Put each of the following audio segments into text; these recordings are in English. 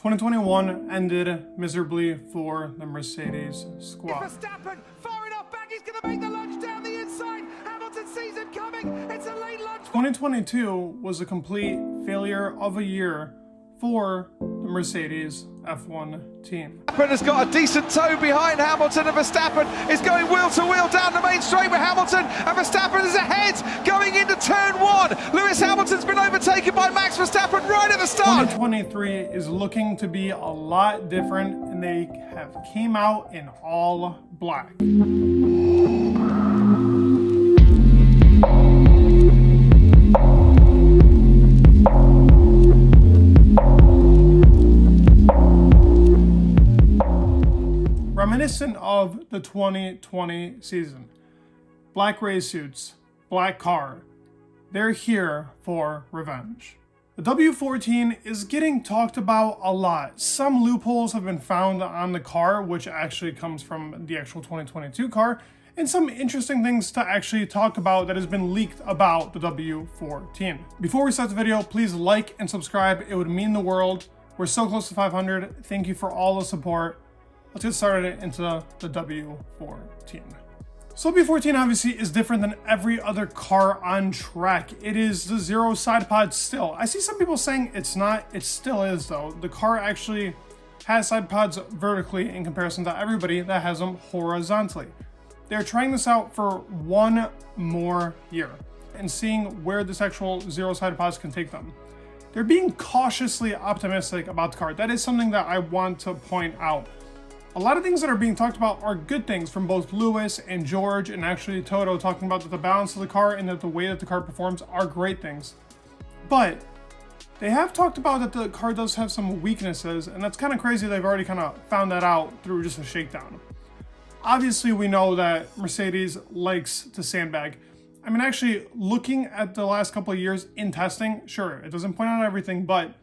2021 ended miserably for the Mercedes squad. Verstappen far enough back, he's going to make the lunge down the inside. Hamilton sees him coming. It's a late lunge. 2022 was a complete failure of a year for the Mercedes F1 team. Verstappen has got a decent toe behind Hamilton, and Verstappen is going wheel to wheel down the main straight with Hamilton, and Verstappen is ahead going into turn one. Lewis Hamilton's been overtaken by Max Verstappen right at the start. 2023 is looking to be a lot different, and they have came out in all black. Reminiscent of the 2020 season. Black race suits, black car. They're here for revenge. The W14 is getting talked about a lot. Some loopholes have been found on the car, which actually comes from the actual 2022 car, and some interesting things to actually talk about that has been leaked about the W14. Before we start the video, please like and subscribe. It would mean the world. We're so close to 500. Thank you for all the support. Let's get started into the W14. So W14 obviously is different than every other car on track. It is the zero side pod still. I see some people saying it's not. It still is though. The car actually has side pods vertically in comparison to everybody that has them horizontally. They're trying this out for one more year and seeing where this actual zero side pods can take them. They're being cautiously optimistic about the car. That is something that I want to point out. A lot of things that are being talked about are good things from both Lewis and George, and actually Toto talking about that the balance of the car and that the way that the car performs are great things. But they have talked about that the car does have some weaknesses, and that's kind of crazy. They've already kind of found that out through just a shakedown. Obviously, we know that Mercedes likes to sandbag. I mean, actually, looking at the last couple of years in testing, sure, it doesn't point out everything, but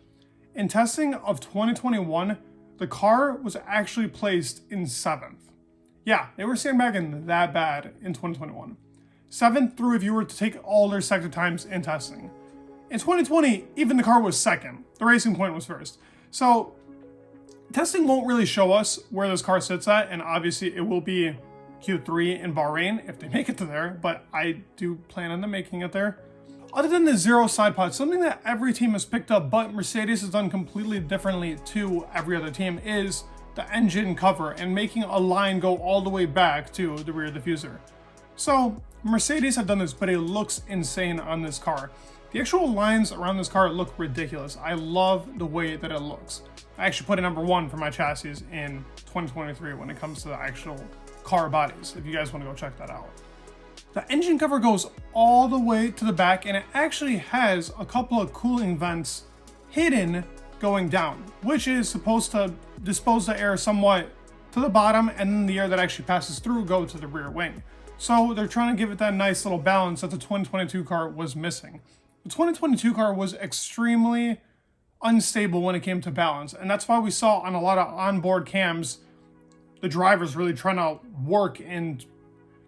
in testing of 2021, the car was actually placed in 7th. Yeah, they were sandbagging that bad in 2021. 7th through if you were to take all their sector times in testing. In 2020, even the car was 2nd. The Racing Point was 1st. So testing won't really show us where this car sits at, and obviously it will be Q3 in Bahrain if they make it to there, but I do plan on them making it there. Other than the zero side pod, something that every team has picked up, but Mercedes has done completely differently to every other team, is the engine cover and making a line go all the way back to the rear diffuser. So Mercedes have done this, but it looks insane on this car. The actual lines around this car look ridiculous. I love the way that it looks. I actually put it #1 for my chassis in 2023 when it comes to the actual car bodies, if you guys want to go check that out. The engine cover goes all the way to the back, and it actually has a couple of cooling vents hidden going down, which is supposed to dispose the air somewhat to the bottom, and then the air that actually passes through go to the rear wing. So they're trying to give it that nice little balance that the 2022 car was missing. The 2022 car was extremely unstable when it came to balance, and that's why we saw on a lot of onboard cams the drivers really trying to work and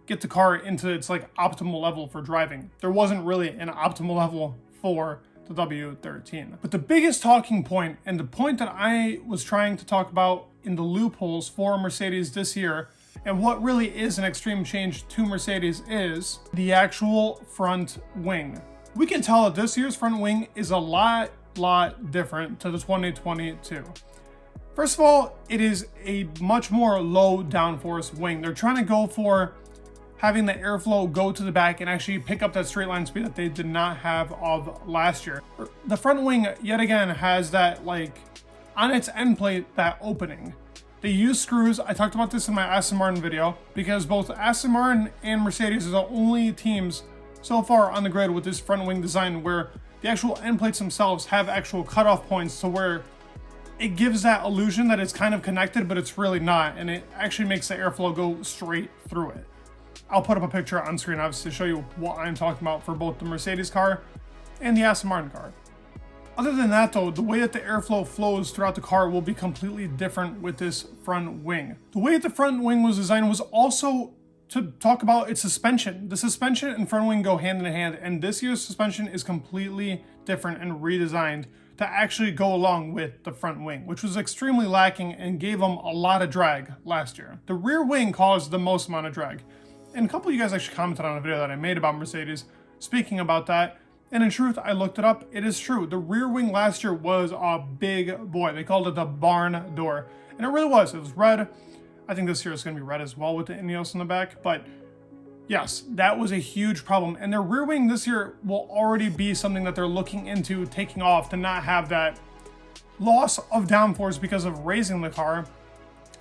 get the car into its like optimal level for driving. There wasn't really an optimal level for the W13. But the biggest talking point, and the point that I was trying to talk about in the loopholes for Mercedes this year, and what really is an extreme change to Mercedes, is the actual front wing. We can tell that this year's front wing is a lot different to the 2022. First of all, it is a much more low downforce wing. They're trying to go for having the airflow go to the back and actually pick up that straight line speed that they did not have of last year. The front wing, yet again, has that, like, on its end plate, that opening. They use screws. I talked about this in my Aston Martin video, because both Aston Martin and Mercedes are the only teams so far on the grid with this front wing design where the actual end plates themselves have actual cutoff points to where it gives that illusion that it's kind of connected, but it's really not, and it actually makes the airflow go straight through it. I'll put up a picture on screen, obviously, to show you what I'm talking about for both the Mercedes car and the Aston Martin car. Other than that, though, the way that the airflow flows throughout the car will be completely different with this front wing. The way that the front wing was designed was also to talk about its suspension. The suspension and front wing go hand in hand, and this year's suspension is completely different and redesigned to actually go along with the front wing, which was extremely lacking and gave them a lot of drag last year. The rear wing caused the most amount of drag. And a couple of you guys actually commented on a video that I made about Mercedes speaking about that. And in truth, I looked it up. It is true. The rear wing last year was a big boy. They called it the barn door. And it really was. It was red. I think this year is going to be red as well with the Ineos in the back. But yes, that was a huge problem. And their rear wing this year will already be something that they're looking into taking off to not have that loss of downforce because of raising the car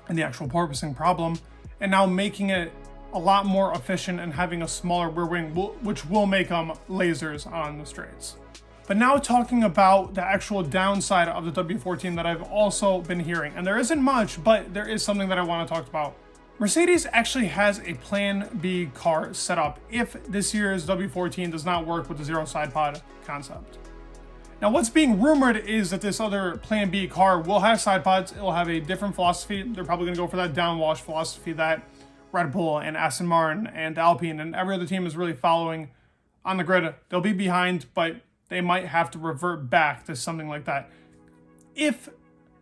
and the actual porpoising problem. And now making it a lot more efficient and having a smaller rear wing, which will make them lasers on the straights. But now talking about the actual downside of the W14 that I've also been hearing, and there isn't much, but there is something that I want to talk about. Mercedes actually has a Plan B car set up if this year's W14 does not work with the zero side pod concept. Now what's being rumored is that this other Plan B car will have side pods. It will have a different philosophy. They're probably going to go for that downwash philosophy that Red Bull and Aston Martin and Alpine and every other team is really following on the grid. They'll be behind, but they might have to revert back to something like that if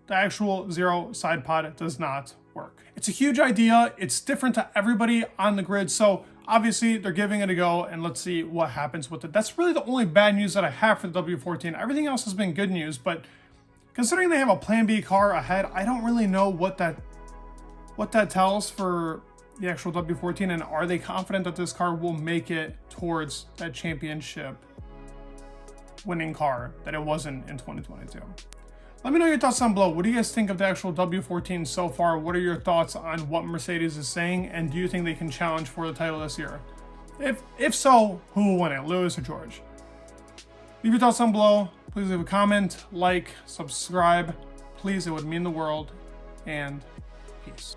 the actual zero side pod does not work. It's a huge idea. It's different to everybody on the grid. So obviously they're giving it a go and let's see what happens with it. That's really the only bad news that I have for the W14. Everything else has been good news, but considering they have a Plan B car ahead, I don't really know what that tells for the actual W14, and are they confident that this car will make it towards that championship winning car that it wasn't in 2022? Let me know your thoughts down below. What do you guys think of the actual W14 so far? What are your thoughts on what Mercedes is saying, and do you think they can challenge for the title this year? If so, who will win it, Lewis or George? Leave your thoughts down below. Please leave a comment, like, subscribe. Please, it would mean the world, and peace.